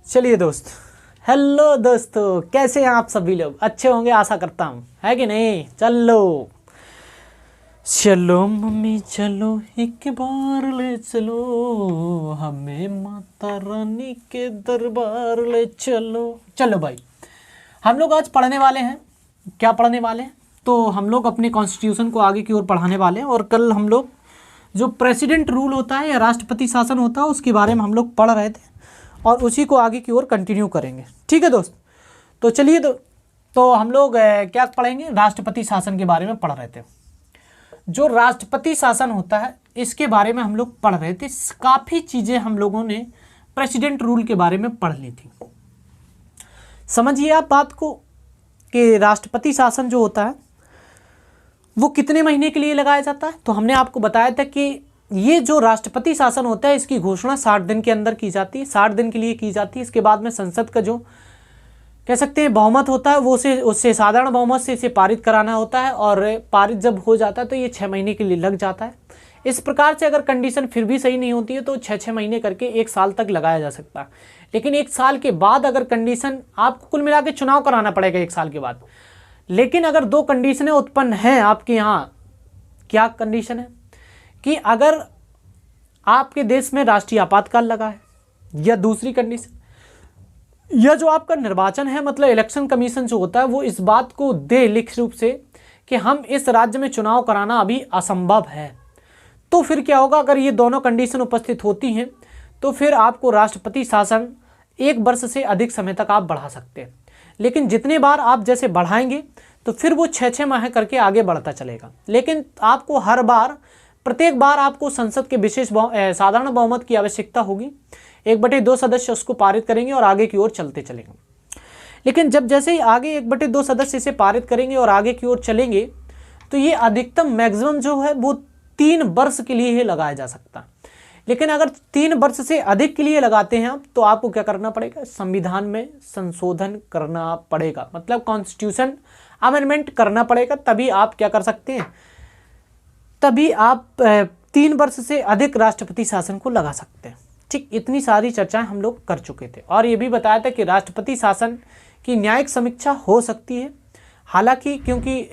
चलिए दोस्त, हेलो दोस्तों, कैसे हैं आप सभी लोग? अच्छे होंगे आशा करता हूँ, है कि नहीं? चलो चलो मम्मी चलो, एक बार ले चलो, हमें माता रानी के दरबार ले चलो। चलो भाई, हम लोग आज पढ़ने वाले हैं। क्या पढ़ने वाले हैं? तो हम लोग अपने कॉन्स्टिट्यूशन को आगे की ओर पढ़ाने वाले हैं। और कल हम लोग जो प्रेसिडेंट रूल होता है या राष्ट्रपति शासन होता है उसके बारे में हम लोग पढ़ रहे थे और उसी को आगे की ओर कंटिन्यू करेंगे। ठीक है दोस्त, तो चलिए तो हम लोग क्या पढ़ेंगे? राष्ट्रपति शासन के बारे में पढ़ रहे थे। जो राष्ट्रपति शासन होता है इसके बारे में हम लोग पढ़ रहे थे। काफ़ी चीज़ें हम लोगों ने प्रेसिडेंट रूल के बारे में पढ़ ली थी। समझिए आप बात को कि राष्ट्रपति शासन जो होता है वो कितने महीने के लिए लगाया जाता है। तो हमने आपको बताया था कि ये जो राष्ट्रपति शासन होता है इसकी घोषणा 60 दिन के अंदर की जाती है, 60 दिन के लिए की जाती है। इसके बाद में संसद का जो कह सकते हैं बहुमत होता है वो उससे साधारण बहुमत से इसे पारित कराना होता है, और पारित जब हो जाता है तो ये 6 महीने के लिए लग जाता है। इस प्रकार से अगर कंडीशन फिर भी सही नहीं होती है तो 6 महीने करके 1 साल तक लगाया जा सकता है। लेकिन 1 साल के बाद अगर कंडीशन, आपको कुल मिला के चुनाव कराना पड़ेगा 1 साल के बाद। लेकिन अगर 2 कंडीशनें उत्पन्न हैं आपके यहाँ, क्या कंडीशन है कि अगर आपके देश में राष्ट्रीय आपातकाल लगा है, या दूसरी कंडीशन, यह जो आपका निर्वाचन है मतलब इलेक्शन कमीशन जो होता है वो इस बात को दे लिखित रूप से कि हम इस राज्य में चुनाव कराना अभी असंभव है, तो फिर क्या होगा? अगर ये दोनों कंडीशन उपस्थित होती हैं तो फिर आपको राष्ट्रपति शासन 1 वर्ष से अधिक समय तक आप बढ़ा सकते हैं। लेकिन जितने बार आप जैसे बढ़ाएंगे तो फिर वो 6-6 माह करके आगे बढ़ता चलेगा। लेकिन आपको हर बार, प्रत्येक बार आपको संसद के विशेष साधारण बहुमत की आवश्यकता होगी। 1/2 सदस्य उसको पारित करेंगे और आगे की ओर चलते चलेंगे। लेकिन जब जैसे ही आगे 1/2 सदस्य इसे पारित करेंगे और आगे की ओर चलेंगे तो ये अधिकतम मैक्सिमम जो है वो 3 वर्ष के लिए ही लगाया जा सकता है। लेकिन अगर 3 वर्ष से अधिक के लिए लगाते हैं आप, तो आपको क्या करना पड़ेगा? संविधान में संशोधन करना पड़ेगा, मतलब कॉन्स्टिट्यूशन अमेंडमेंट करना पड़ेगा। तभी आप क्या कर सकते हैं? तभी आप 3 वर्ष से अधिक राष्ट्रपति शासन को लगा सकते हैं। ठीक, इतनी सारी चर्चाएं हम लोग कर चुके थे और ये भी बताया था कि राष्ट्रपति शासन की न्यायिक समीक्षा हो सकती है। हालांकि क्योंकि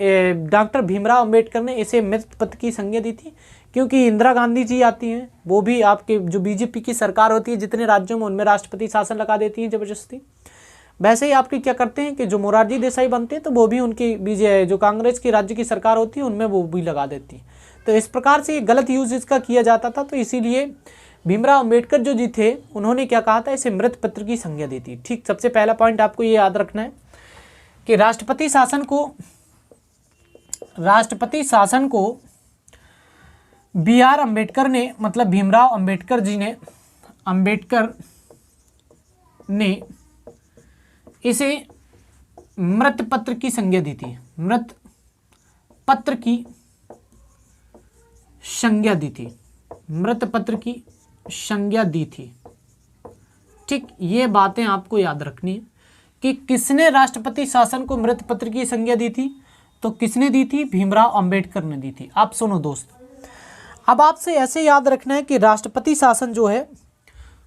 डॉक्टर भीमराव अंबेडकर ने इसे मृत पत्र की संज्ञा दी थी, क्योंकि इंदिरा गांधी जी आती हैं, वो भी आपके जो बीजेपी की सरकार होती है जितने राज्यों में उनमें राष्ट्रपति शासन लगा देती है ज़बरदस्ती। वैसे ही आपके क्या करते हैं कि जो मोरारजी देसाई बनते हैं तो वो भी उनकी जो कांग्रेस की राज्य की सरकार होती है उनमें वो भी लगा देती है। तो इस प्रकार से ये गलत यूज इसका किया जाता था। तो इसीलिए भीमराव अंबेडकर जो जी थे उन्होंने क्या कहा था? इसे मृत पत्र की संज्ञा दी थी। ठीक, सबसे पहला पॉइंट आपको ये याद रखना है कि राष्ट्रपति शासन को B.R. अम्बेडकर ने, मतलब भीमराव अंबेडकर जी ने, इसे मृत पत्र की संज्ञा दी थी। मृत पत्र की संज्ञा दी थी। मृत पत्र की संज्ञा दी थी। ठीक, ये बातें आपको याद रखनी है कि किसने राष्ट्रपति शासन को मृत पत्र की संज्ञा दी थी। तो किसने दी थी? भीमराव अंबेडकर ने दी थी। आप सुनो दोस्त, अब आपसे ऐसे याद रखना है कि राष्ट्रपति शासन जो है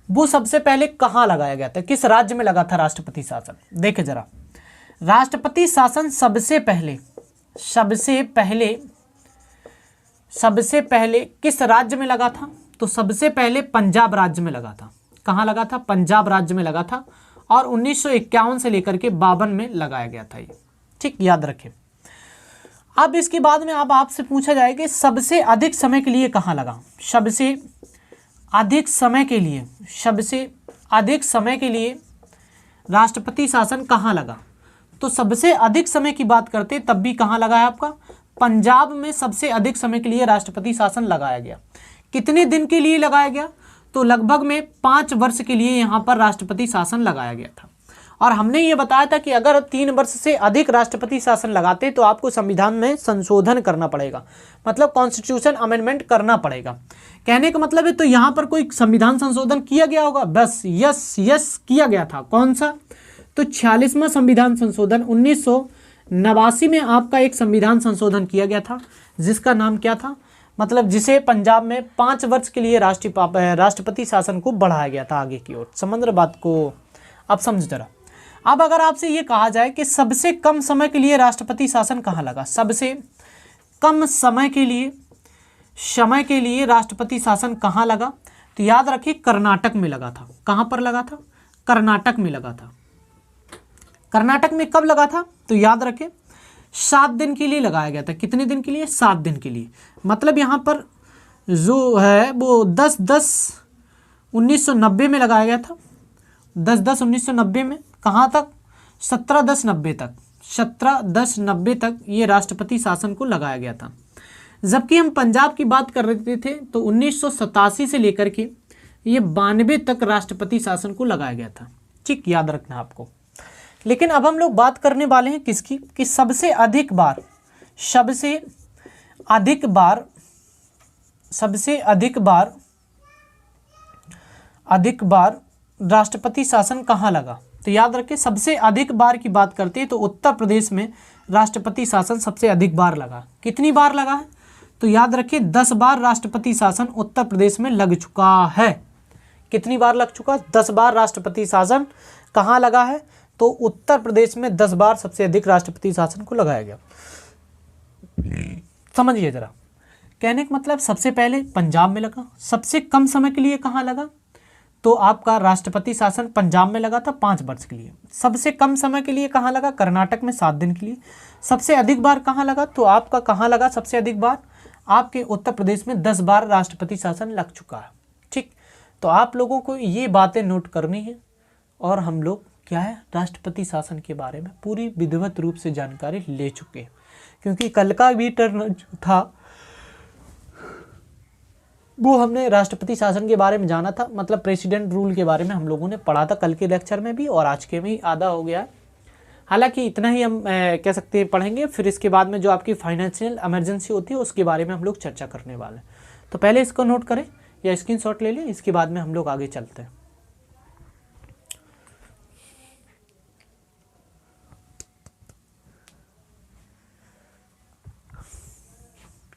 वो सबसे पहले कहाँ लगाया गया था, किस राज्य में लगा था राष्ट्रपति शासन? देखे जरा, राष्ट्रपति शासन सबसे पहले किस राज्य में लगा था? तो सबसे पहले पंजाब राज्य में लगा था। कहाँ लगा था? पंजाब राज्य में लगा था, और 1951 से लेकर के 52 में लगाया गया था ये। ठीक, याद रखें। अब इसके बाद में अब आपसे पूछा जाए कि सबसे अधिक समय के लिए कहाँ लगा? सबसे अधिक समय के लिए राष्ट्रपति शासन कहाँ लगा? तो सबसे अधिक समय की बात करते तब भी कहाँ लगा है आपका? पंजाब में सबसे अधिक समय के लिए राष्ट्रपति शासन लगाया गया। कितने दिन के लिए लगाया गया? तो लगभग में 5 वर्ष के लिए यहाँ पर राष्ट्रपति शासन लगाया गया था। और हमने ये बताया था कि अगर 3 वर्ष से अधिक राष्ट्रपति शासन लगाते तो आपको संविधान में संशोधन करना पड़ेगा, मतलब कॉन्स्टिट्यूशन अमेंडमेंट करना पड़ेगा। कहने का मतलब है तो यहाँ पर कोई संविधान संशोधन किया गया होगा? बस यस किया गया था। कौन सा? तो 46वां संविधान संशोधन 1989 में आपका एक संविधान संशोधन किया गया था, जिसका नाम क्या था? मतलब जिसे पंजाब में 5 वर्ष के लिए राष्ट्रपति शासन को बढ़ाया गया था आगे की ओर। समझ रहे बात को? अब समझ जरा। अब अगर आपसे ये कहा जाए कि सबसे कम समय के लिए राष्ट्रपति शासन कहाँ लगा, सबसे कम समय के लिए राष्ट्रपति शासन कहाँ लगा, तो याद रखिए कर्नाटक में लगा था। कहाँ पर लगा था? कर्नाटक में लगा था। कर्नाटक में कब लगा था? तो याद रखें 7 दिन के लिए लगाया गया था। कितने दिन के लिए? 7 दिन के लिए। मतलब यहाँ पर जो है वो 10/10/1990 में लगाया गया था। 10/10/1990 में। कहाँ तक? 17/10/90 तक। 17/10/90 तक ये राष्ट्रपति शासन को लगाया गया था। जबकि हम पंजाब की बात कर रहे थे तो 1987 से लेकर के ये 92 तक राष्ट्रपति शासन को लगाया गया था। ठीक, याद रखना आपको। लेकिन अब हम लोग बात करने वाले हैं किसकी, कि सबसे अधिक बार राष्ट्रपति शासन कहाँ लगा। तो याद रखें सबसे अधिक बार की बात करते हैं तो उत्तर प्रदेश में राष्ट्रपति शासन सबसे अधिक बार लगा। कितनी बार लगा है? तो याद रखिए 10 बार राष्ट्रपति शासन उत्तर प्रदेश में लग चुका है। कितनी बार लग चुका? 10 बार राष्ट्रपति शासन कहाँ लगा है? तो उत्तर प्रदेश में 10 बार सबसे अधिक राष्ट्रपति शासन को लगाया गया। समझिए जरा, कहने का मतलब सबसे पहले पंजाब में लगा। सबसे कम समय के लिए कहाँ लगा? तो आपका राष्ट्रपति शासन पंजाब में लगा था 5 वर्ष के लिए। सबसे कम समय के लिए कहाँ लगा? कर्नाटक में 7 दिन के लिए। सबसे अधिक बार कहाँ लगा? तो आपका कहाँ लगा सबसे अधिक बार? आपके उत्तर प्रदेश में 10 बार राष्ट्रपति शासन लग चुका है। ठीक, तो आप लोगों को ये बातें नोट करनी है और हम लोग क्या है राष्ट्रपति शासन के बारे में पूरी विधिवत रूप से जानकारी ले चुके हैं। क्योंकि कल का भी टर्न था वो हमने राष्ट्रपति शासन के बारे में जाना था, मतलब प्रेसिडेंट रूल के बारे में हम लोगों ने पढ़ा था कल के लेक्चर में भी और आज के में ही आधा हो गया। हालांकि इतना ही हम कह सकते हैं पढ़ेंगे। फिर इसके बाद में जो आपकी फाइनेंशियल इमरजेंसी होती है उसके बारे में हम लोग चर्चा करने वाले हैं। तो पहले इसको नोट करें या स्क्रीनशॉट ले लें, इसके बाद में हम लोग आगे चलते हैं।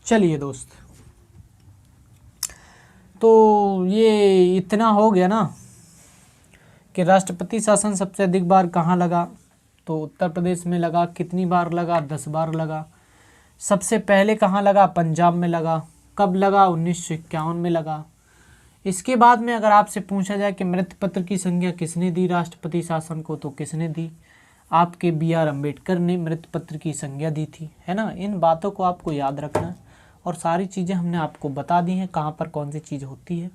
चलिए दोस्त, तो ये इतना हो गया ना कि राष्ट्रपति शासन सबसे अधिक बार कहाँ लगा। तो उत्तर प्रदेश में लगा। कितनी बार लगा? 10 बार लगा। सबसे पहले कहाँ लगा? पंजाब में लगा। कब लगा? 1951 में लगा। इसके बाद में अगर आपसे पूछा जाए कि मृत्यु पत्र की संज्ञा किसने दी राष्ट्रपति शासन को, तो किसने दी? आपके BR अम्बेडकर ने मृत्यु पत्र की संज्ञा दी थी, है ना। इन बातों को आपको याद रखना है और सारी चीज़ें हमने आपको बता दी हैं कहाँ पर कौन सी चीज़ होती है,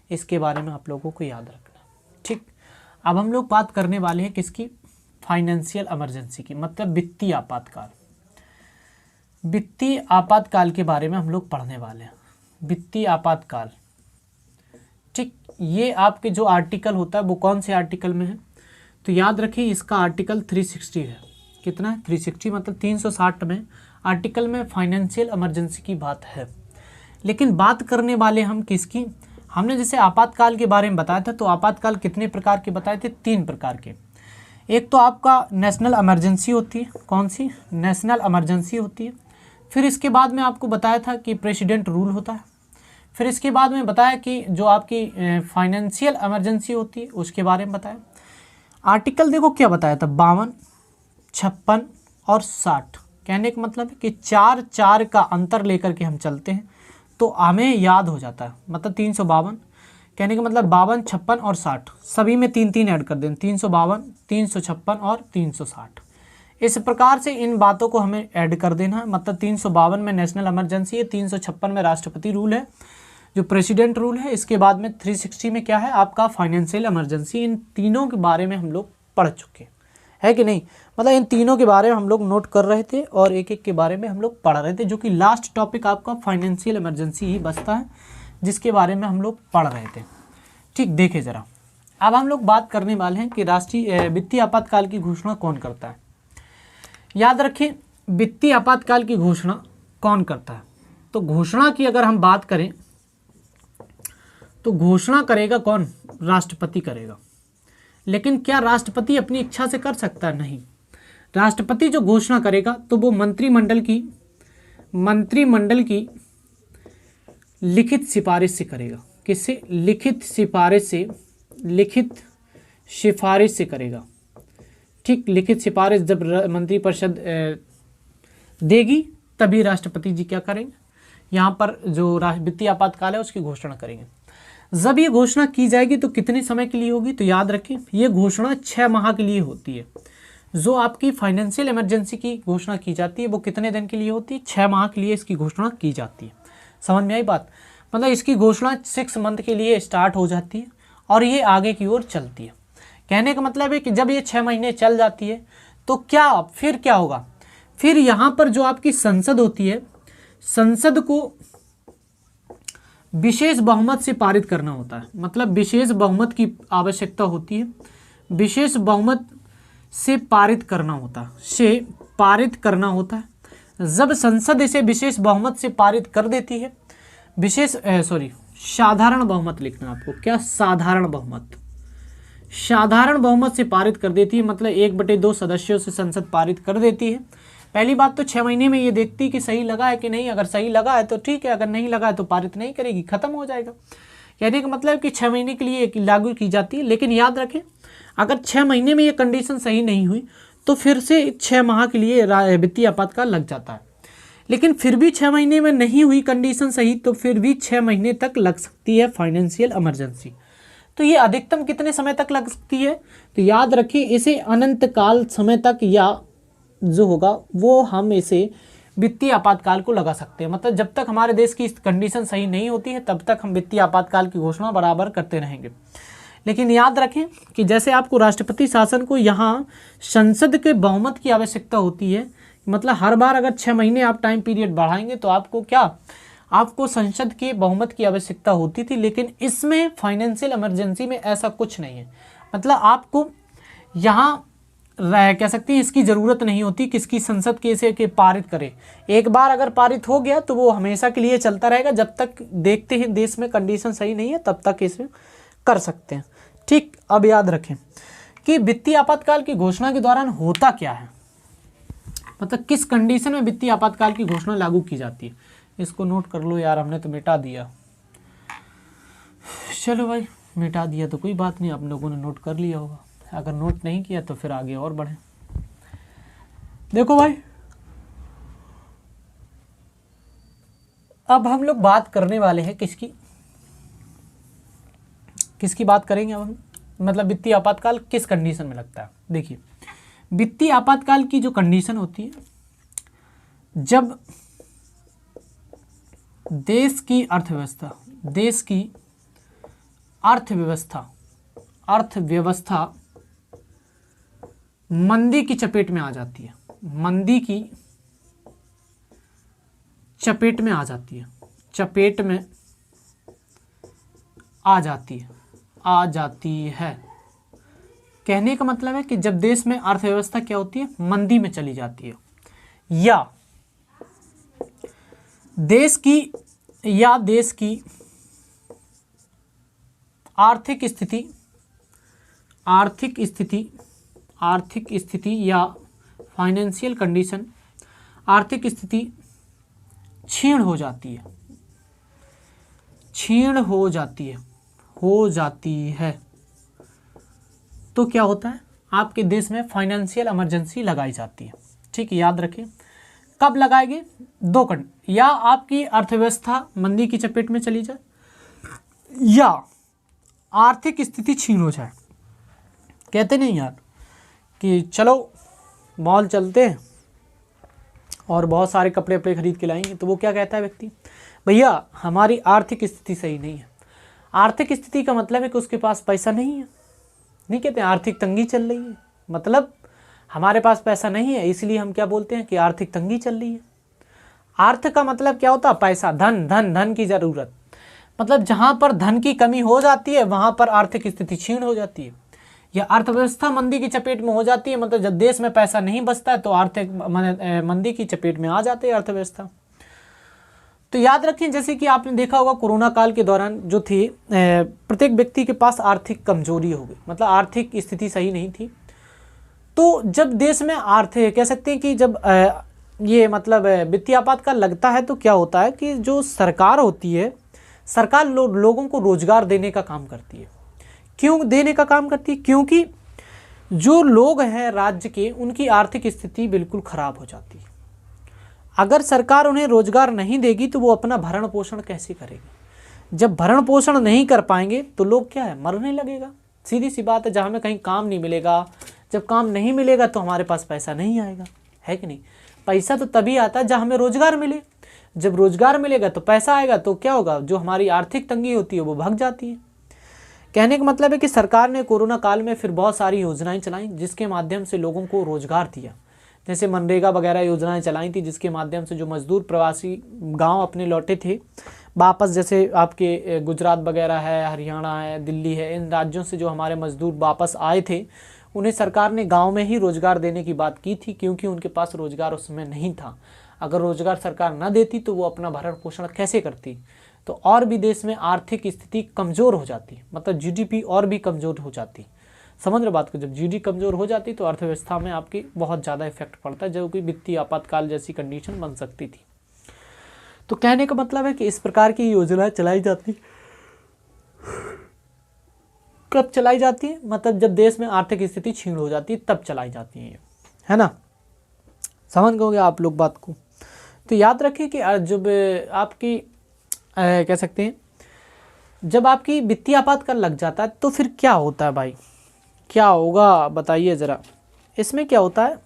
इसके बारे में आप लोगों को याद रखना। ठीक, अब हम लोग बात करने वाले हैं किसकी? फाइनेंशियल इमरजेंसी की, मतलब वित्तीय आपातकाल। वित्तीय आपातकाल के बारे में हम लोग पढ़ने वाले हैं। वित्तीय आपातकाल, ठीक, ये आपके जो आर्टिकल होता है वो कौन से आर्टिकल में है? तो याद रखिए इसका आर्टिकल 360 है। कितना है? 360, मतलब 360 में आर्टिकल में फाइनेंशियल इमरजेंसी की बात है। लेकिन बात करने वाले हम किसकी? हमने जैसे आपातकाल के बारे में बताया था, तो आपातकाल कितने प्रकार के बताए थे? 3 प्रकार के। एक तो आपका नेशनल इमरजेंसी होती है। कौन सी? नेशनल इमरजेंसी होती है। फिर इसके बाद में आपको बताया था कि प्रेसिडेंट रूल होता है। फिर इसके बाद में बताया कि जो आपकी फाइनेंशियल इमरजेंसी होती है उसके बारे में बताया। आर्टिकल देखो क्या बताया था, 52, 56 और 60। कहने का मतलब है कि 4 का अंतर लेकर के हम चलते हैं तो हमें याद हो जाता है। मतलब 352, कहने का मतलब 52, 56 और 60, सभी में 3 ऐड कर दें। 352, 356 और 360। इस प्रकार से इन बातों को हमें ऐड कर देना है। मतलब 352 में नेशनल इमरजेंसी है, 356 में राष्ट्रपति रूल है जो प्रेसिडेंट रूल है। इसके बाद में 360 में क्या है? आपका फाइनेंशियल इमरजेंसी। इन तीनों के बारे में हम लोग पढ़ चुके हैं कि नहीं? मतलब इन तीनों के बारे में हम लोग नोट कर रहे थे और एक एक के बारे में हम लोग पढ़ रहे थे, जो कि लास्ट टॉपिक आपका फाइनेंशियल इमरजेंसी ही बचता है जिसके बारे में हम लोग पढ़ रहे थे। ठीक, देखे ज़रा, अब हम लोग बात करने वाले हैं कि राष्ट्रीय वित्तीय आपातकाल की घोषणा कौन करता है। याद रखें, वित्तीय आपातकाल की घोषणा कौन करता है? तो घोषणा की अगर हम बात करें तो घोषणा करेगा कौन? राष्ट्रपति करेगा। लेकिन क्या राष्ट्रपति अपनी इच्छा से कर सकता है? नहीं। राष्ट्रपति जो घोषणा करेगा तो वो मंत्रिमंडल की लिखित सिफारिश से करेगा। किससे? लिखित सिफारिश से करेगा। ठीक, लिखित सिफारिश जब मंत्रिपरिषद देगी तभी राष्ट्रपति जी क्या करेंगे, यहाँ पर जो वित्तीय आपातकाल है उसकी घोषणा करेंगे। जब ये घोषणा की जाएगी तो कितने समय के लिए होगी, तो याद रखें ये घोषणा 6 माह के लिए होती है। जो आपकी फाइनेंशियल इमरजेंसी की घोषणा की जाती है वो कितने दिन के लिए होती है, 6 माह के लिए इसकी घोषणा की जाती है। समझ में आई बात, मतलब इसकी घोषणा 6 मंथ के लिए स्टार्ट हो जाती है और ये आगे की ओर चलती है। कहने का मतलब है कि जब ये 6 महीने चल जाती है तो फिर क्या होगा, फिर यहाँ पर जो आपकी संसद होती है, संसद को विशेष बहुमत से पारित करना होता है। मतलब विशेष बहुमत की आवश्यकता होती है, विशेष बहुमत से पारित करना होता है। जब संसद इसे विशेष बहुमत से पारित कर देती है, साधारण बहुमत लिखना आपको, क्या साधारण बहुमत से पारित कर देती है, मतलब 1/2 सदस्यों से संसद पारित कर देती है। पहली बात तो 6 महीने में ये देखती है कि सही लगा है कि नहीं, अगर सही लगा है तो ठीक है, अगर नहीं लगा है तो पारित नहीं करेगी, खत्म हो जाएगा। कहने का मतलब कि 6 महीने के लिए लागू की जाती है। लेकिन याद रखें अगर 6 महीने में ये कंडीशन सही नहीं हुई तो फिर से 6 माह के लिए वित्तीय आपातकाल लग जाता है। लेकिन फिर भी 6 महीने में नहीं हुई कंडीशन सही तो फिर भी 6 महीने तक लग सकती है फाइनेंशियल इमरजेंसी। तो ये अधिकतम कितने समय तक लग सकती है, तो याद रखिए इसे अनंत काल समय तक या जो होगा वो हम इसे वित्तीय आपातकाल को लगा सकते हैं। मतलब जब तक हमारे देश की कंडीशन सही नहीं होती है तब तक हम वित्तीय आपातकाल की घोषणा बराबर करते रहेंगे। लेकिन याद रखें कि जैसे आपको राष्ट्रपति शासन को यहाँ संसद के बहुमत की आवश्यकता होती है, मतलब हर बार अगर 6 महीने आप टाइम पीरियड बढ़ाएंगे तो आपको संसद के बहुमत की आवश्यकता होती थी। लेकिन इसमें फाइनेंशियल इमरजेंसी में ऐसा कुछ नहीं है। मतलब आपको यहाँ कह सकते हैं इसकी ज़रूरत नहीं होती किसकी संसद कैसे के पारित करे। एक बार अगर पारित हो गया तो वो हमेशा के लिए चलता रहेगा, जब तक देखते हैं देश में कंडीशन सही नहीं है तब तक इसमें कर सकते हैं। ठीक, अब याद रखें कि वित्तीय आपातकाल की घोषणा के दौरान होता क्या है, मतलब किस कंडीशन में वित्तीय आपातकाल की घोषणा लागू की जाती है। इसको नोट कर लो यार, हमने तो मिटा दिया। चलो भाई मिटा दिया तो कोई बात नहीं, आप लोगों ने नोट कर लिया होगा। अगर नोट नहीं किया तो फिर आगे और बढ़ें। देखो भाई अब हम लोग बात करने वाले हैं किसकी बात करेंगे अब हम, मतलब वित्तीय आपातकाल किस कंडीशन में लगता है। देखिए वित्तीय आपातकाल की जो कंडीशन होती है, जब देश की अर्थव्यवस्था मंदी की चपेट में आ जाती है, चपेट में आ जाती है। कहने का मतलब है कि जब देश में अर्थव्यवस्था क्या होती है, मंदी में चली जाती है, या देश की आर्थिक स्थिति या फाइनेंशियल कंडीशन, आर्थिक स्थिति क्षीण हो जाती है तो क्या होता है, आपके देश में फाइनेंशियल इमरजेंसी लगाई जाती है। ठीक है, याद रखें कब लगाएंगे, 2 या आपकी अर्थव्यवस्था मंदी की चपेट में चली जाए या आर्थिक स्थिति क्षीण हो जाए। कहते नहीं यार कि चलो मॉल चलते हैं और बहुत सारे कपड़े खरीद के लाएंगे, तो वो क्या कहता है व्यक्ति, भैया हमारी आर्थिक स्थिति सही नहीं है। आर्थिक स्थिति का मतलब है कि उसके पास पैसा नहीं है, नहीं कहते आर्थिक तंगी चल रही है, मतलब हमारे पास पैसा नहीं है इसलिए हम क्या बोलते हैं कि आर्थिक तंगी चल रही है। अर्थ का मतलब क्या होता है, पैसा, धन की ज़रूरत। मतलब जहाँ पर धन की कमी हो जाती है वहाँ पर आर्थिक स्थिति क्षीण हो जाती है या अर्थव्यवस्था मंदी की चपेट में हो जाती है। मतलब जब देश में पैसा नहीं बचता है तो आर्थिक मंदी की चपेट में आ जाती है अर्थव्यवस्था। तो याद रखें जैसे कि आपने देखा होगा कोरोना काल के दौरान जो थी प्रत्येक व्यक्ति के पास आर्थिक कमजोरी हो गई, मतलब आर्थिक स्थिति सही नहीं थी। तो जब देश में आर्थिक कह सकते हैं कि जब ये मतलब वित्तीय आपातकाल लगता है तो क्या होता है कि जो सरकार होती है, सरकार लोगों को रोजगार देने का काम करती है। क्यों देने का काम करती है? क्योंकि जो लोग हैं राज्य के, उनकी आर्थिक स्थिति बिल्कुल खराब हो जाती है। अगर सरकार उन्हें रोजगार नहीं देगी तो वो अपना भरण पोषण कैसे करेगी? जब भरण पोषण नहीं कर पाएंगे तो लोग क्या है, मरने लगेगा। सीधी सी बात है, जहाँ हमें कहीं काम नहीं मिलेगा, जब काम नहीं मिलेगा तो हमारे पास पैसा नहीं आएगा, है कि नहीं? पैसा तो तभी आता है जहाँ हमें रोजगार मिले। जब रोजगार मिलेगा तो पैसा आएगा, तो क्या होगा, जो हमारी आर्थिक तंगी होती है वो भाग जाती है। कहने का मतलब है कि सरकार ने कोरोना काल में फिर बहुत सारी योजनाएं चलाई जिसके माध्यम से लोगों को रोजगार दिया। जैसे मनरेगा वगैरह योजनाएं चलाई थी, जिसके माध्यम से जो मजदूर प्रवासी गांव अपने लौटे थे वापस, जैसे आपके गुजरात वगैरह है, हरियाणा है, दिल्ली है, इन राज्यों से जो हमारे मजदूर वापस आए थे, उन्हें सरकार ने गांव में ही रोजगार देने की बात की थी, क्योंकि उनके पास रोजगार उस समय नहीं था। अगर रोजगार सरकार न देती तो वो अपना भरण पोषण कैसे करती? तो और भी देश में आर्थिक स्थिति कमज़ोर हो जाती, मतलब जीडीपी और भी कमज़ोर हो जाती। समझ रहे बात को? जब जीडीपी कमज़ोर हो जाती तो अर्थव्यवस्था में आपकी बहुत ज़्यादा इफेक्ट पड़ता है, जो कि वित्तीय आपातकाल जैसी कंडीशन बन सकती थी। तो कहने का मतलब है कि इस प्रकार की योजनाएं चलाई जाती। कब चलाई जाती है? मतलब जब देश में आर्थिक स्थिति क्षीण हो जाती है तब चलाई जाती है ना? समझ गए आप लोग बात को? तो याद रखिए कि जब आपकी कह सकते हैं, जब आपकी वित्तीय आपातकाल लग जाता है तो फिर क्या होता है भाई? क्या होगा बताइए ज़रा। इसमें क्या होता है,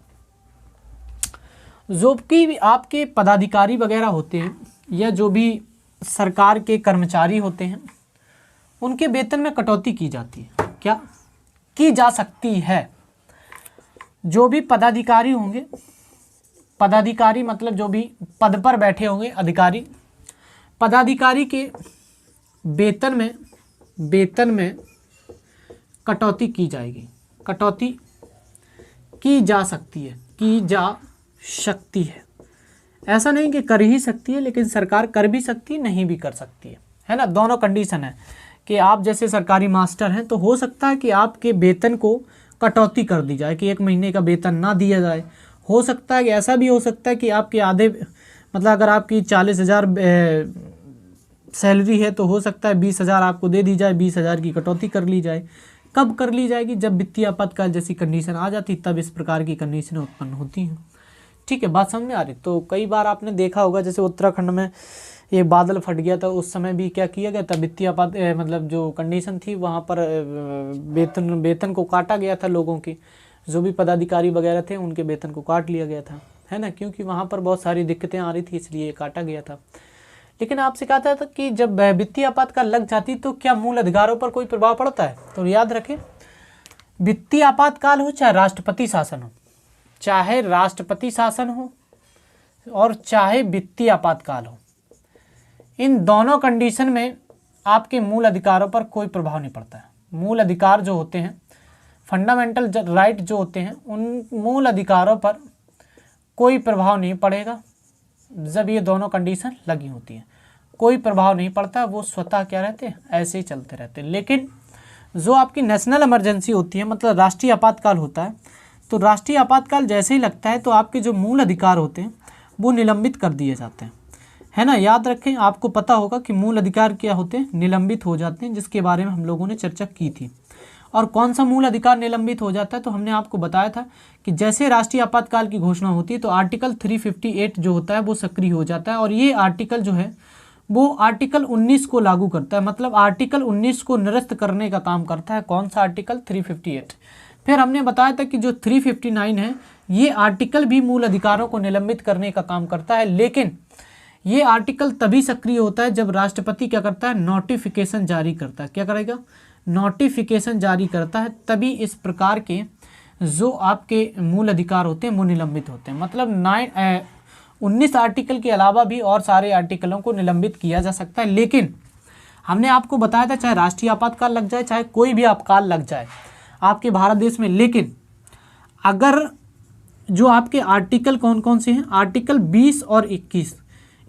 जो कि आपके पदाधिकारी वगैरह होते हैं या जो भी सरकार के कर्मचारी होते हैं, उनके वेतन में कटौती की जाती है। क्या की जा सकती है? जो भी पदाधिकारी होंगे, पदाधिकारी मतलब जो भी पद पर बैठे होंगे अधिकारी, पदाधिकारी के वेतन में कटौती की जाएगी। कटौती की जा सकती है, की जा सकती है। ऐसा नहीं कि कर ही सकती है, लेकिन सरकार कर भी सकती है, नहीं भी कर सकती है ना? दोनों कंडीशन है कि आप जैसे सरकारी मास्टर हैं तो हो सकता है कि आपके वेतन को कटौती कर दी जाए, कि 1 महीने का वेतन ना दिया जाए। हो सकता है कि ऐसा भी हो सकता है कि आपके आधे, मतलब अगर आपकी 40,000 सैलरी है तो हो सकता है 20,000 आपको दे दी जाए, 20,000 की कटौती कर ली जाए। कब कर ली जाएगी? जब वित्तीय आपातकाल जैसी कंडीशन आ जाती, तब इस प्रकार की कंडीशन उत्पन्न होती हैं। ठीक है, बात समझ में आ रही? तो कई बार आपने देखा होगा, जैसे उत्तराखंड में एक बादल फट गया था, उस समय भी क्या किया गया था, वित्तीय आपात मतलब जो कंडीशन थी वहाँ पर वेतन को काटा गया था। लोगों की जो भी पदाधिकारी वगैरह थे उनके वेतन को काट लिया गया था, है ना? क्योंकि वहाँ पर बहुत सारी दिक्कतें आ रही थी, इसलिए काटा गया था। लेकिन आपसे कहा था कि जब वित्तीय आपातकाल लग जाती तो क्या मूल अधिकारों पर कोई प्रभाव पड़ता है? तो याद रखें, वित्तीय आपातकाल हो चाहे राष्ट्रपति शासन हो, चाहे राष्ट्रपति शासन हो और चाहे वित्तीय आपातकाल हो, इन दोनों कंडीशन में आपके मूल अधिकारों पर कोई प्रभाव नहीं पड़ता है। मूल अधिकार जो होते हैं, फंडामेंटल राइट जो होते हैं, उन मूल अधिकारों पर कोई प्रभाव नहीं पड़ेगा जब ये दोनों कंडीशन लगी होती हैं। कोई प्रभाव नहीं पड़ता, वो स्वतः क्या रहते हैं, ऐसे ही चलते रहते हैं। लेकिन जो आपकी नेशनल इमरजेंसी होती है, मतलब राष्ट्रीय आपातकाल होता है, तो राष्ट्रीय आपातकाल जैसे ही लगता है तो आपके जो मूल अधिकार होते हैं वो निलंबित कर दिए जाते हैं, है ना? याद रखें, आपको पता होगा कि मूल अधिकार क्या होते हैं, निलंबित हो जाते हैं, जिसके बारे में हम लोगों ने चर्चा की थी। और कौन सा मूल अधिकार निलंबित हो जाता है? तो हमने आपको बताया था कि जैसे राष्ट्रीय आपातकाल की घोषणा होती है तो आर्टिकल 358 जो होता है वो सक्रिय हो जाता है, और ये आर्टिकल जो है वो आर्टिकल 19 को लागू करता है, मतलब आर्टिकल 19 को निरस्त करने का काम करता है। कौन सा आर्टिकल? 358। फिर हमने बताया था कि जो 359 है, ये आर्टिकल भी मूल अधिकारों को निलंबित करने का काम करता है, लेकिन ये आर्टिकल तभी सक्रिय होता है जब राष्ट्रपति क्या करता है, नोटिफिकेशन जारी करता है। क्या करेगा? नोटिफिकेशन जारी करता है, तभी इस प्रकार के जो आपके मूल अधिकार होते हैं वो निलंबित होते हैं। मतलब 19 आर्टिकल के अलावा भी और सारे आर्टिकलों को निलंबित किया जा सकता है। लेकिन हमने आपको बताया था, चाहे राष्ट्रीय आपातकाल लग जाए, चाहे कोई भी आपातकाल लग जाए आपके भारत देश में, लेकिन अगर जो आपके आर्टिकल कौन कौन से हैं, आर्टिकल 20 और 21,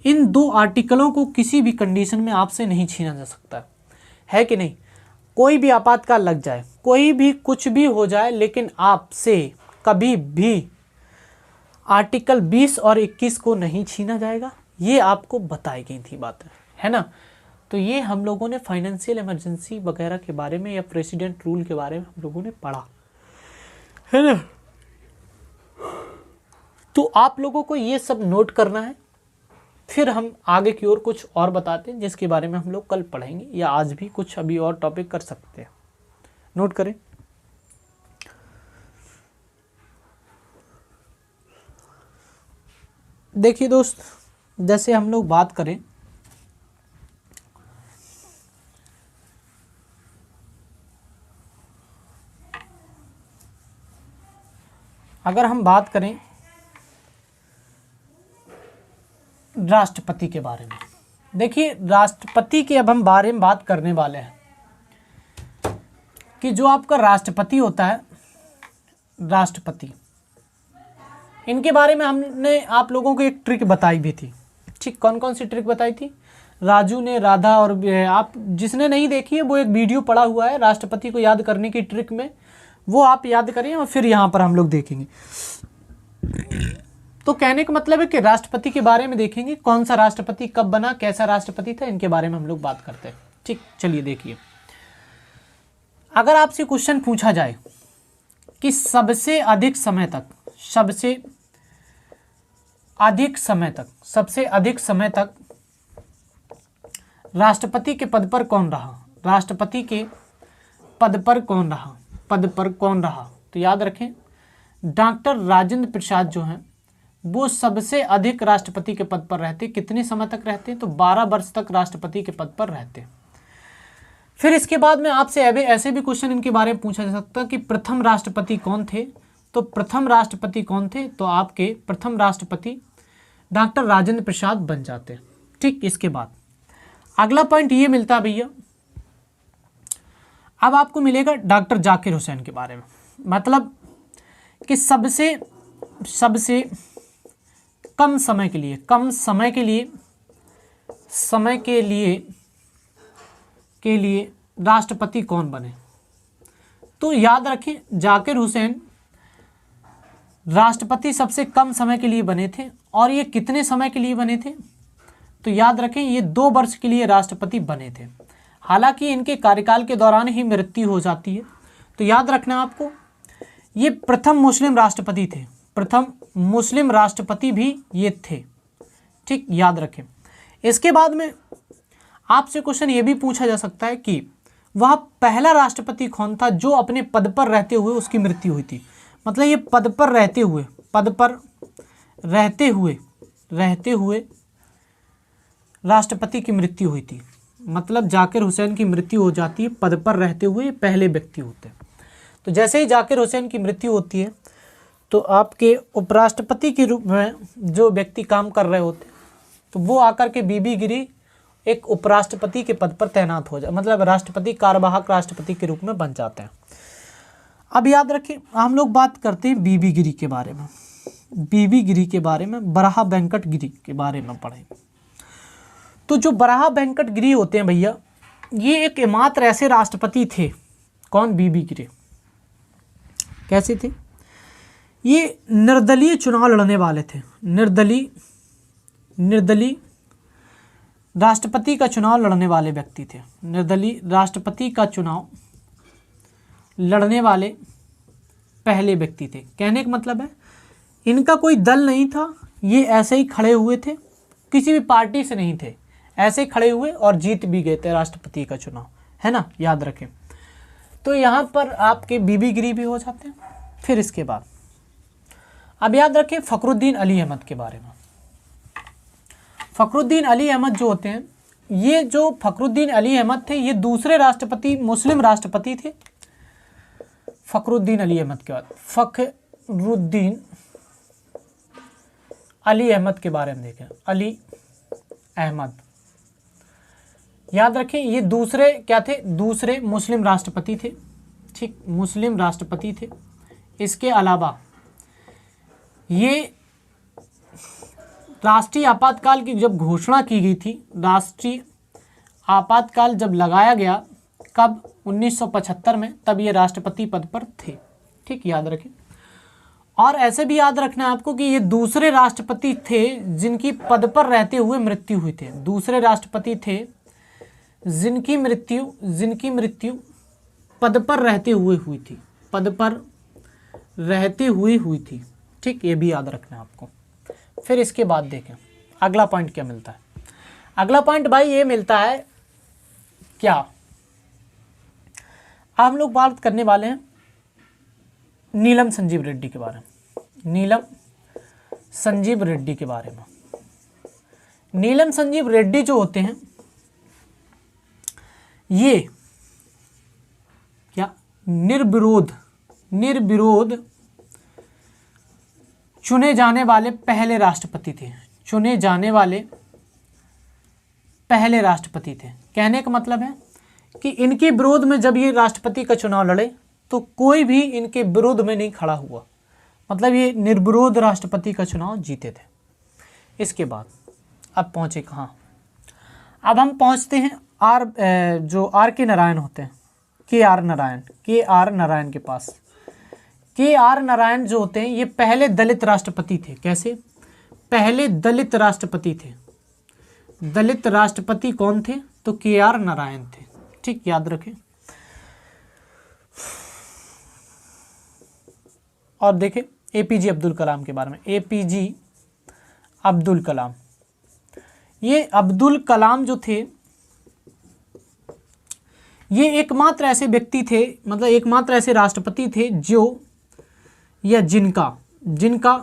इन 2 आर्टिकलों को किसी भी कंडीशन में आपसे नहीं छीना जा सकता, है कि नहीं? कोई भी आपातकाल लग जाए, कोई भी कुछ भी हो जाए, लेकिन आपसे कभी भी आर्टिकल 20 और 21 को नहीं छीना जाएगा। ये आपको बताई गई थी बात, है ना? तो ये हम लोगों ने फाइनेंशियल इमरजेंसी वगैरह के बारे में या प्रेसिडेंट रूल के बारे में हम लोगों ने पढ़ा है ना। तो आप लोगों को ये सब नोट करना है, फिर हम आगे की ओर कुछ और बताते हैं जिसके बारे में हम लोग कल पढ़ेंगे या आज भी कुछ अभी और टॉपिक कर सकते हैं। नोट करें। देखिए दोस्त, जैसे हम लोग बात करें अगर हम बात करें राष्ट्रपति के बारे में, देखिए राष्ट्रपति के अब हम बारे में बात करने वाले हैं कि जो आपका राष्ट्रपति होता है, राष्ट्रपति, इनके बारे में हमने आप लोगों को एक ट्रिक बताई भी थी। ठीक, कौन कौन सी ट्रिक बताई थी? राजू ने, राधा, और आप जिसने नहीं देखी है वो एक वीडियो पड़ा हुआ है राष्ट्रपति को याद करने की ट्रिक में, वो आप याद करें और फिर यहाँ पर हम लोग देखेंगे। तो कहने का मतलब है कि राष्ट्रपति के बारे में देखेंगे, कौन सा राष्ट्रपति कब बना, कैसा राष्ट्रपति था, इनके बारे में हम लोग बात करते हैं। ठीक, चलिए देखिए, अगर आपसे क्वेश्चन पूछा जाए कि सबसे अधिक समय तक राष्ट्रपति के पद पर कौन रहा, राष्ट्रपति के पद पर कौन रहा, तो याद रखें डॉक्टर राजेंद्र प्रसाद जो हैं वो सबसे अधिक राष्ट्रपति के पद पर रहते। कितने समय तक रहते हैं? तो 12 वर्ष तक राष्ट्रपति के पद पर रहते। फिर इसके बाद में आपसे ऐसे भी क्वेश्चन इनके बारे में पूछा जा सकता है कि प्रथम राष्ट्रपति कौन थे, तो प्रथम राष्ट्रपति कौन थे, तो आपके प्रथम राष्ट्रपति डॉक्टर राजेंद्र प्रसाद बन जाते। ठीक, इसके बाद अगला पॉइंट ये मिलता है भैया, अब आपको मिलेगा डॉक्टर जाकिर हुसैन के बारे में, मतलब कि सबसे कम समय के लिए राष्ट्रपति कौन बने। तो याद रखें जाकिर हुसैन राष्ट्रपति सबसे कम समय के लिए बने थे, और ये कितने समय के लिए बने थे? तो याद रखें ये 2 वर्ष के लिए राष्ट्रपति बने थे। हालांकि इनके कार्यकाल के दौरान ही मृत्यु हो जाती है। तो याद रखना आपको, ये प्रथम मुस्लिम राष्ट्रपति थे, प्रथम मुस्लिम राष्ट्रपति भी ये थे। ठीक, याद रखें। इसके बाद में आपसे क्वेश्चन ये भी पूछा जा सकता है कि वह पहला राष्ट्रपति कौन था जो अपने पद पर रहते हुए उसकी मृत्यु हुई थी। मतलब ये पद पर रहते हुए राष्ट्रपति की मृत्यु हुई थी। मतलब जाकिर हुसैन की मृत्यु हो जाती है, पद पर रहते हुए पहले व्यक्ति होते हैं। तो जैसे ही जाकिर हुसैन की मृत्यु होती है तो आपके उपराष्ट्रपति के रूप में जो व्यक्ति काम कर रहे होते तो वो आकर के बीबी गिरी एक उपराष्ट्रपति के पद पर तैनात हो जाए, मतलब राष्ट्रपति कार्यवाहक राष्ट्रपति के रूप में बन जाते हैं। अब याद रखें, हम लोग बात करते हैं बीबी गिरी के बारे में। बीबी गिरी के बारे में, बराह वेंकट गिरी के बारे में पढ़ें। तो जो बराह वेंकट गिरी होते हैं भैया, ये एक एकमात्र ऐसे राष्ट्रपति थे। कौन? बीबी गिरी। कैसे थे? ये निर्दलीय चुनाव लड़ने वाले थे। निर्दलीय राष्ट्रपति का चुनाव लड़ने वाले व्यक्ति थे। निर्दलीय राष्ट्रपति का चुनाव लड़ने वाले पहले व्यक्ति थे। कहने का मतलब है इनका कोई दल नहीं था, ये ऐसे ही खड़े हुए थे, किसी भी पार्टी से नहीं थे, ऐसे खड़े हुए और जीत भी गए थे राष्ट्रपति का चुनाव, है ना, याद रखें। तो यहाँ पर आपके बीबी गिरी भी हो जाते हैं। फिर इसके बाद अब याद रखें फ़खरुद्दीन अली अहमद के बारे में। फ़खरुद्दीन अली अहमद जो होते हैं, ये जो फ़खरुद्दीन अली अहमद थे, ये दूसरे राष्ट्रपति, मुस्लिम राष्ट्रपति थे। फ़खरुद्दीन अली अहमद के बाद फ़खरुद्दीन अली अहमद के बारे में देखें। अली अहमद, याद रखें ये दूसरे क्या थे? दूसरे मुस्लिम राष्ट्रपति थे। ठीक, मुस्लिम राष्ट्रपति थे। इसके अलावा ये राष्ट्रीय आपातकाल की जब घोषणा की गई थी, राष्ट्रीय आपातकाल जब लगाया गया, कब? 1975 में, तब ये राष्ट्रपति पद पर थे। ठीक, याद रखें। और ऐसे भी याद रखना है आपको कि ये दूसरे राष्ट्रपति थे जिनकी पद पर रहते हुए मृत्यु हुई थे। दूसरे राष्ट्रपति थे जिनकी मृत्यु पद पर रहते हुए हुई थी, पद पर रहते हुए हुई थी। ठीक, ये भी याद रखना है आपको। फिर इसके बाद देखें अगला पॉइंट क्या मिलता है। अगला पॉइंट भाई ये मिलता है क्या, हम लोग बात करने वाले हैं नीलम संजीव रेड्डी के बारे में। नीलम संजीव रेड्डी के बारे में। नीलम संजीव रेड्डी जो होते हैं ये क्या निर्विरोध चुने जाने वाले पहले राष्ट्रपति थे। चुने जाने वाले पहले राष्ट्रपति थे। कहने का मतलब है कि इनके विरोध में जब ये राष्ट्रपति का चुनाव लड़े तो कोई भी इनके विरोध में नहीं खड़ा हुआ, मतलब ये निर्विरोध राष्ट्रपति का चुनाव जीते थे। इसके बाद अब पहुंचे कहाँ, अब हम पहुंचते हैं जो आर के नारायण होते हैं, के आर नारायण के पास। के आर नारायण जो होते हैं ये पहले दलित राष्ट्रपति थे। कैसे? पहले दलित राष्ट्रपति थे। दलित राष्ट्रपति कौन थे? तो के आर नारायण थे। ठीक, याद रखें। और देखें एपीजे अब्दुल कलाम के बारे में। एपीजे अब्दुल कलाम, ये अब्दुल कलाम जो थे ये एकमात्र ऐसे व्यक्ति थे, मतलब एकमात्र ऐसे राष्ट्रपति थे जो या जिनका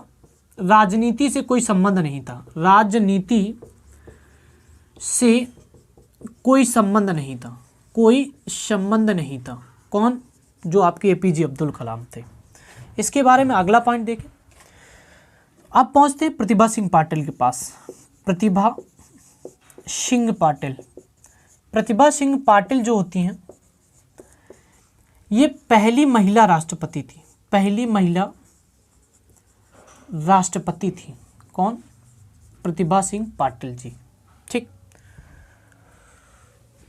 राजनीति से कोई संबंध नहीं था। राजनीति से कोई संबंध नहीं था, कोई संबंध नहीं था। कौन? जो आपके एपीजे अब्दुल कलाम थे। इसके बारे में अगला पॉइंट देखें। अब पहुंचते हैं प्रतिभा सिंह पाटिल के पास। प्रतिभा सिंह पाटिल जो होती हैं ये पहली महिला राष्ट्रपति थी। पहली महिला राष्ट्रपति थी। कौन? प्रतिभा सिंह पाटिल जी। ठीक,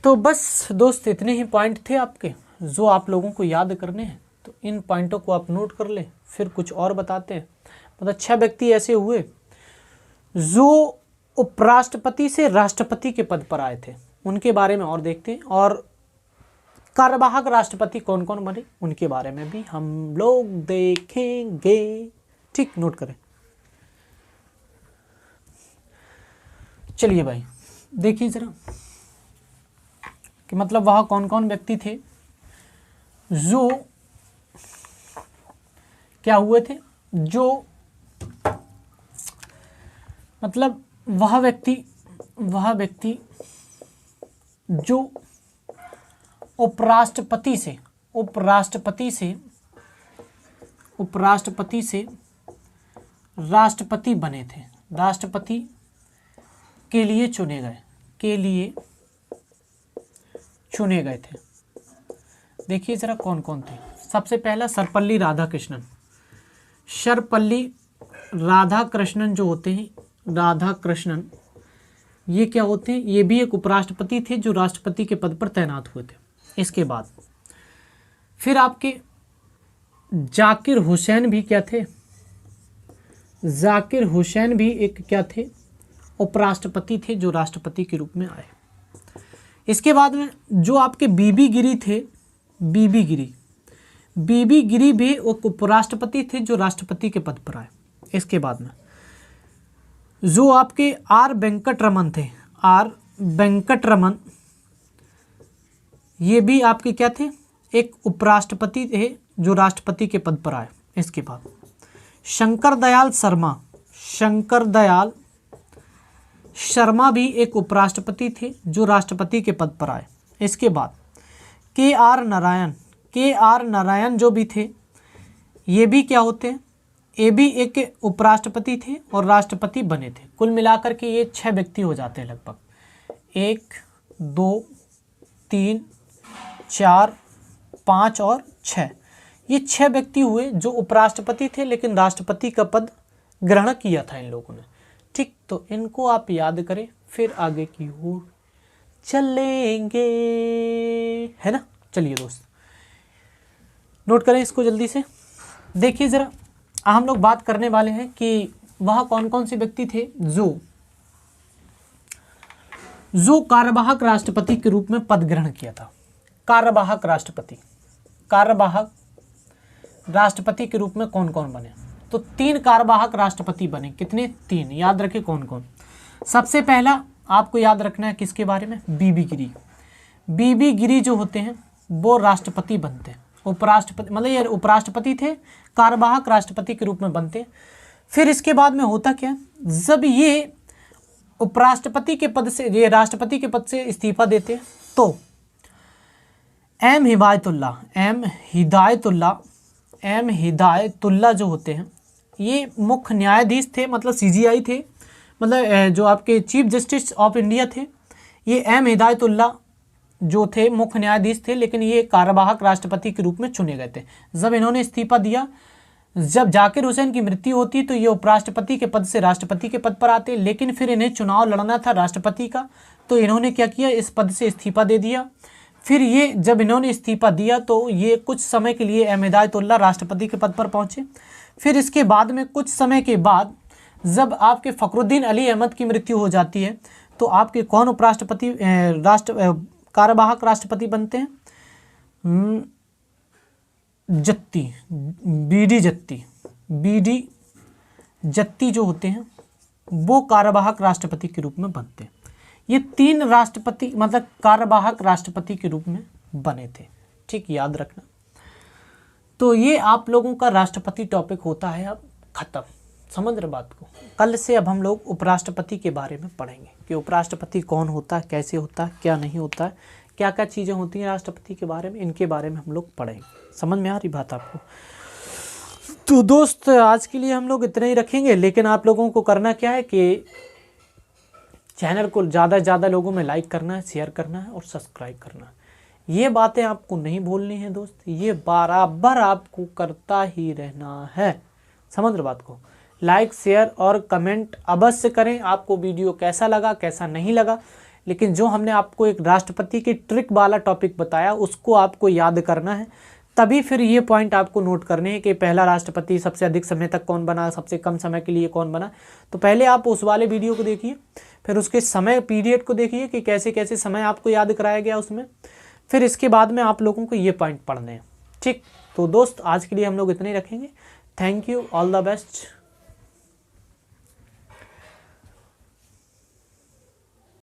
तो बस दोस्त इतने ही पॉइंट थे आपके जो आप लोगों को याद करने हैं। तो इन पॉइंटों को आप नोट कर लें। फिर कुछ और बताते हैं। मतलब 6 व्यक्ति ऐसे हुए जो उपराष्ट्रपति से राष्ट्रपति के पद पर आए थे, उनके बारे में और देखते हैं। और कार्यवाहक राष्ट्रपति कौन कौन बने उनके बारे में भी हम लोग देखेंगे। ठीक, नोट करें। चलिए भाई देखिए जरा कि मतलब वहाँ कौन कौन व्यक्ति थे जो क्या हुए थे, जो मतलब वह व्यक्ति जो उपराष्ट्रपति से राष्ट्रपति बने थे। राष्ट्रपति के लिए चुने गए थे। देखिए जरा कौन कौन थे। सबसे पहला सर्वपल्ली राधाकृष्णन जो होते हैं, राधाकृष्णन ये क्या होते हैं? ये भी एक उपराष्ट्रपति थे जो राष्ट्रपति के पद पर तैनात हुए थे। इसके बाद फिर आपके जाकिर हुसैन भी क्या थे? जाकिर हुसैन भी एक क्या थे? उपराष्ट्रपति थे जो राष्ट्रपति के रूप में आए। इसके बाद में जो आपके बीबी गिरी थे, बीबी गिरी भी एक उपराष्ट्रपति थे जो राष्ट्रपति के पद पर आए। इसके बाद में जो आपके आर वेंकटरमन थे, आर वेंकटरमन ये भी आपके क्या थे? एक उपराष्ट्रपति थे जो राष्ट्रपति के पद पर आए। इसके बाद शंकर दयाल शर्मा भी एक उपराष्ट्रपति थे जो राष्ट्रपति के पद पर आए। इसके बाद के आर नारायण जो भी थे ये भी क्या होते हैं? ये भी एक उपराष्ट्रपति थे और राष्ट्रपति बने थे। कुल मिलाकर के ये 6 व्यक्ति हो जाते हैं लगभग। 1 2 3 4 5 और 6, ये 6 व्यक्ति हुए जो उपराष्ट्रपति थे लेकिन राष्ट्रपति का पद ग्रहण किया था इन लोगों ने। ठीक, तो इनको आप याद करें, फिर आगे की ओर चलेंगे, है ना। चलिए दोस्त नोट करें इसको जल्दी से। देखिए ज़रा हम लोग बात करने वाले हैं कि वह कौन कौन से व्यक्ति थे जो जो कार्यवाहक राष्ट्रपति के रूप में पद ग्रहण किया था। कार्यवाहक राष्ट्रपति के रूप में कौन कौन बने? तो 3 कार्यवाहक राष्ट्रपति बने। कितने? 3। याद रखें कौन कौन। सबसे पहला आपको याद रखना है किसके बारे में? बीबी गिरी। बीबी गिरी जो होते हैं वो राष्ट्रपति बनते हैं। उपराष्ट्रपति मतलब ये उपराष्ट्रपति थे, कार्यवाहक राष्ट्रपति के रूप में बनते हैं। फिर इसके बाद में होता क्या, जब ये उपराष्ट्रपति के पद से, ये राष्ट्रपति के पद से इस्तीफा देते तो एम हिदायतुल्ला जो होते हैं, ये मुख्य न्यायाधीश थे, मतलब सीजीआई थे, मतलब जो आपके चीफ जस्टिस ऑफ इंडिया थे। ये एम हिदायतुल्ला जो थे मुख्य न्यायाधीश थे, लेकिन ये कार्यवाहक राष्ट्रपति के रूप में चुने गए थे। जब इन्होंने इस्तीफा दिया, जब जाकिर हुसैन की मृत्यु होती तो ये उपराष्ट्रपति के पद से राष्ट्रपति के पद पर आते, लेकिन फिर इन्हें चुनाव लड़ना था राष्ट्रपति का, तो इन्होंने क्या किया, इस पद से इस्तीफा दे दिया। फिर ये जब इन्होंने इस्तीफा दिया तो ये कुछ समय के लिए एम हिदायतुल्ला राष्ट्रपति के पद पर पहुँचे। फिर इसके बाद में कुछ समय के बाद जब आपके फ़खरुद्दीन अली अहमद की मृत्यु हो जाती है तो आपके कौन उपराष्ट्रपति कार्यवाहक राष्ट्रपति बनते हैं? बीडी जत्ती जो होते हैं वो कार्यवाहक राष्ट्रपति के रूप में बनते हैं। ये 3 राष्ट्रपति मतलब कार्यवाहक राष्ट्रपति के रूप में बने थे। ठीक, याद रखना। तो ये आप लोगों का राष्ट्रपति टॉपिक होता है अब ख़त्म। समझ रहे बात को। कल से अब हम लोग उपराष्ट्रपति के बारे में पढ़ेंगे कि उपराष्ट्रपति कौन होता है, कैसे होता है, क्या नहीं होता है, क्या क्या चीज़ें होती हैं राष्ट्रपति के बारे में, इनके बारे में हम लोग पढ़ेंगे। समझ में आ रही बात आपको? तो दोस्त आज के लिए हम लोग इतना ही रखेंगे, लेकिन आप लोगों को करना क्या है कि चैनल को ज़्यादा से ज़्यादा लोगों में लाइक करना है, शेयर करना है और सब्सक्राइब करना है। ये बातें आपको नहीं भूलनी है दोस्त, ये बराबर आपको करता ही रहना है। समझ रहे बात को? लाइक, शेयर और कमेंट अवश्य करें। आपको वीडियो कैसा लगा, कैसा नहीं लगा, लेकिन जो हमने आपको एक राष्ट्रपति की ट्रिक वाला टॉपिक बताया उसको आपको याद करना है। तभी फिर ये पॉइंट आपको नोट करने हैं कि पहला राष्ट्रपति सबसे अधिक समय तक कौन बना, सबसे कम समय के लिए कौन बना। तो पहले आप उस वाले वीडियो को देखिए, फिर उसके समय पीरियड को देखिए कि कैसे कैसे समय आपको याद कराया गया उसमें। फिर इसके बाद में आप लोगों को ये पॉइंट पढ़ने हैं। ठीक, तो दोस्त आज के लिए हम लोग इतने ही रखेंगे। Thank you, all the best.